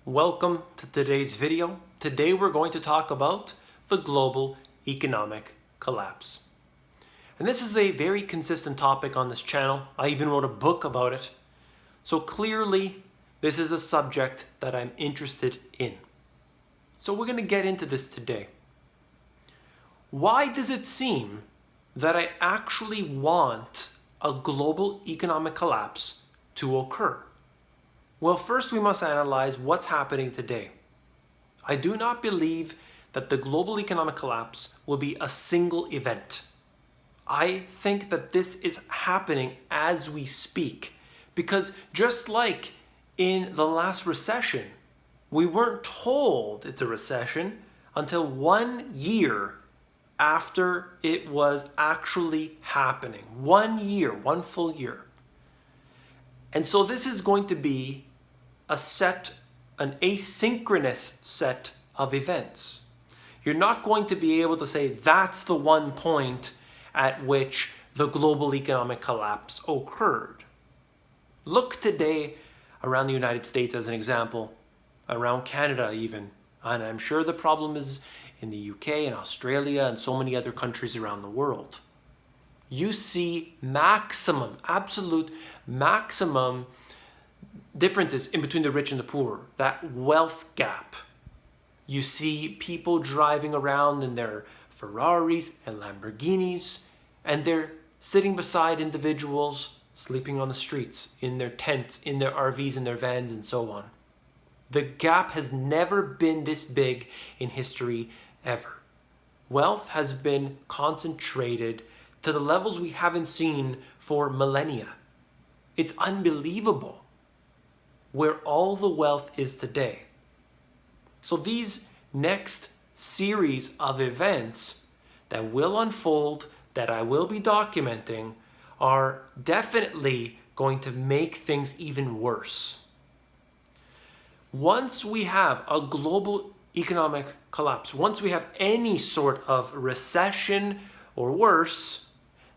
Welcome to today's video. Today we're going to talk about the global economic collapse. And this is a very consistent topic on this channel. I even wrote a book about it. So clearly this is a subject that I'm interested in. So we're going to get into this today. Why does it seem that I actually want a global economic collapse to occur? Well, first we must analyze what's happening today. I do not believe that the global economic collapse will be a single event. I think that this is happening as we speak, because just like in the last recession, we weren't told it's a recession until 1 year after it was actually happening. 1 year, one full year. And so this is going to be an asynchronous set of events. You're not going to be able to say that's the one point at which the global economic collapse occurred. Look today around the United States as an example, around Canada even, and I'm sure the problem is in the UK and Australia and so many other countries around the world. You see absolute maximum differences in between the rich and the poor, that wealth gap. You see people driving around in their Ferraris and Lamborghinis, and they're sitting beside individuals sleeping on the streets, in their tents, in their RVs, in their vans, and so on. The gap has never been this big in history ever. Wealth has been concentrated to the levels we haven't seen for millennia. It's unbelievable where all the wealth is today. So these next series of events that will unfold, that I will be documenting, are definitely going to make things even worse. Once we have a global economic collapse, once we have any sort of recession or worse,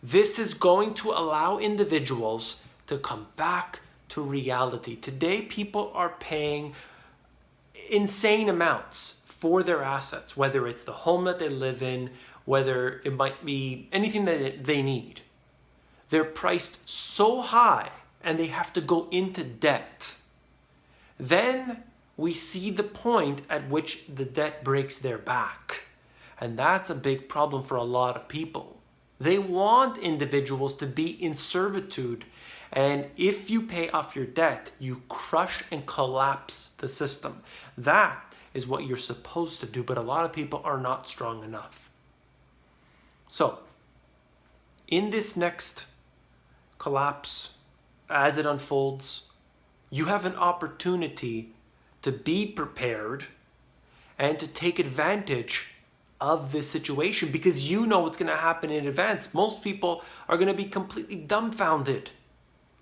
this is going to allow individuals to come back to reality. Today, people are paying insane amounts for their assets, whether it's the home that they live in, whether it might be anything that they need. They're priced so high and they have to go into debt. Then we see the point at which the debt breaks their back. And that's a big problem for a lot of people. They want individuals to be in servitude. And if you pay off your debt, you crush and collapse the system. That is what you're supposed to do, but a lot of people are not strong enough. So, in this next collapse, as it unfolds, you have an opportunity to be prepared and to take advantage of this situation because you know what's going to happen in advance. Most people are going to be completely dumbfounded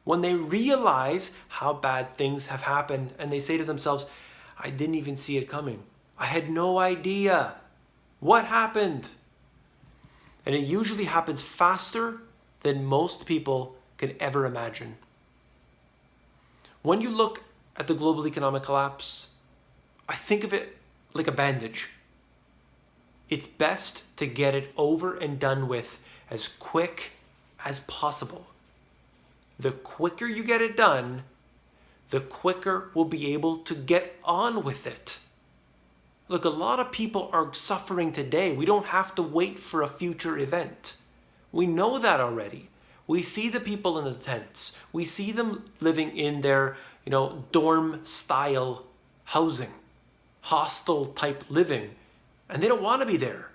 when they realize how bad things have happened and they say to themselves, I didn't even see it coming. I had no idea. What happened? And it usually happens faster than most people can ever imagine. When you look at the global economic collapse, I think of it like a bandage. It's best to get it over and done with as quick as possible. The quicker you get it done, the quicker we'll be able to get on with it. Look, a lot of people are suffering today. We don't have to wait for a future event. We know that already. We see the people in the tents. We see them living in their, dorm style housing, hostel type living, and they don't want to be there.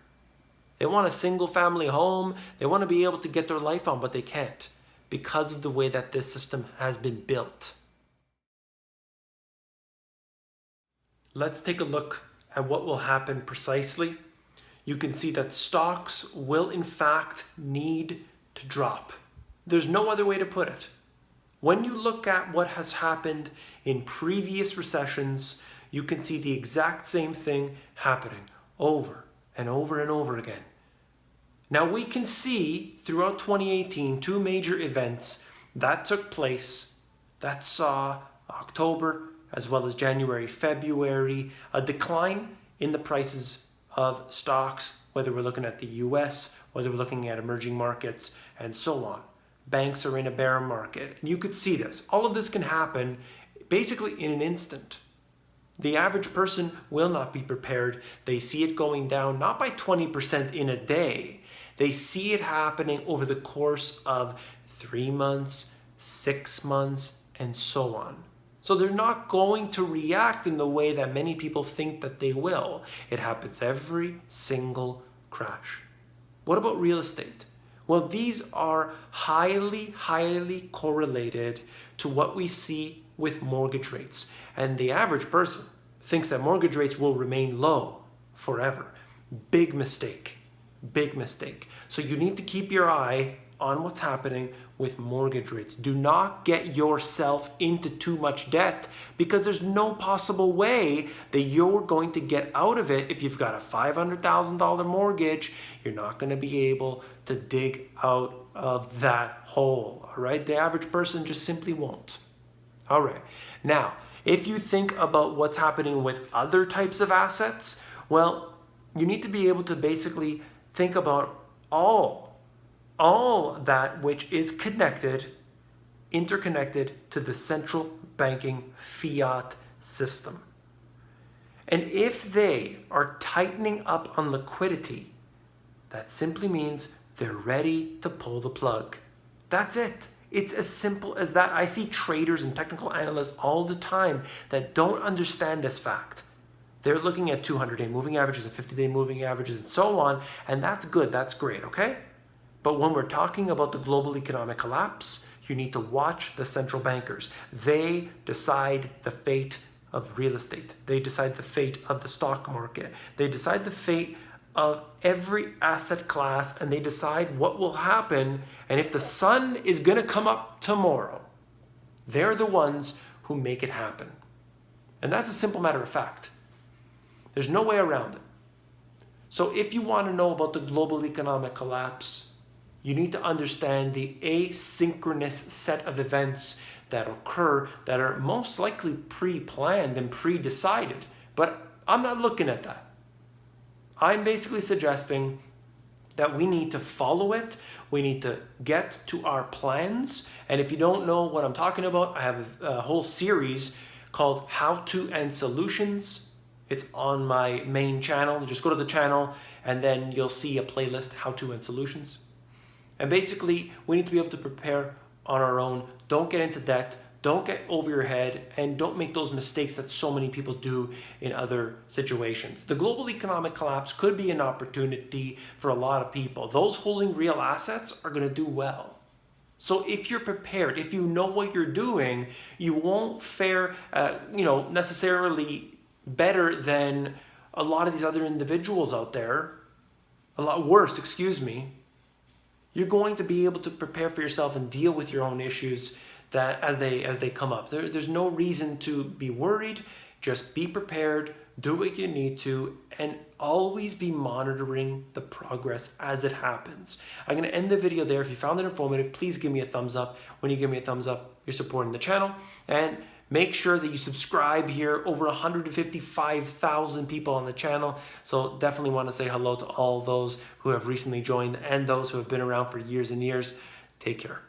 They want a single family home. They want to be able to get their life on, but they can't because of the way that this system has been built. Let's take a look at what will happen precisely. You can see that stocks will in fact need to drop. There's no other way to put it. When you look at what has happened in previous recessions, you can see the exact same thing happening over and over and over again. Now we can see throughout 2018 two major events that took place that saw October as well as January, February, a decline in the prices of stocks, whether we're looking at the US, whether we're looking at emerging markets, and so on. Banks are in a bear market. And you could see this. All of this can happen basically in an instant. The average person will not be prepared. They see it going down, not by 20% in a day. They see it happening over the course of 3 months, 6 months, and so on. So they're not going to react in the way that many people think that they will. It happens every single crash. What about real estate? Well, these are highly correlated to what we see with mortgage rates. And the average person thinks that mortgage rates will remain low forever. Big mistake. Big mistake. So you need to keep your eye on what's happening with mortgage rates. Do not get yourself into too much debt, because there's no possible way that you're going to get out of it. If you've got a $500,000 mortgage, you're not going to be able to dig out of that hole. All right? The average person just simply won't. All right. Now, if you think about what's happening with other types of assets, well, you need to be able to basically think about all that which is interconnected to the central banking fiat system. And if they are tightening up on liquidity, that simply means they're ready to pull the plug. That's it. It's as simple as that. I see traders and technical analysts all the time that don't understand this fact. They're looking at 200-day moving averages and 50-day moving averages and so on, and that's good, that's great, okay? But when we're talking about the global economic collapse, you need to watch the central bankers. They decide the fate of real estate. They decide the fate of the stock market. They decide the fate of every asset class, and they decide what will happen. And if the sun is going to come up tomorrow, they're the ones who make it happen. And that's a simple matter of fact. There's no way around it. So if you want to know about the global economic collapse, you need to understand the asynchronous set of events that occur that are most likely pre-planned and pre-decided. But I'm not looking at that. I'm basically suggesting that we need to follow it. We need to get to our plans. And if you don't know what I'm talking about, I have a whole series called How To and Solutions. It's on my main channel. Just go to the channel and then you'll see a playlist, How To and Solutions. And basically, we need to be able to prepare on our own. Don't get into debt. Don't get over your head, and don't make those mistakes that so many people do in other situations. The global economic collapse could be an opportunity for a lot of people. Those holding real assets are going to do well. So if you're prepared, if you know what you're doing, you won't fare, necessarily better than a lot of these other individuals out there. A lot worse, excuse me. You're going to be able to prepare for yourself and deal with your own issues that as they come up. There's no reason to be worried. Just be prepared, do what you need to, and always be monitoring the progress as it happens. I'm going to end the video there. If you found it informative, please give me a thumbs up. When you give me a thumbs up, you're supporting the channel. And make sure that you subscribe here. Over 155,000 people on the channel. So definitely want to say hello to all those who have recently joined and those who have been around for years and years. Take care.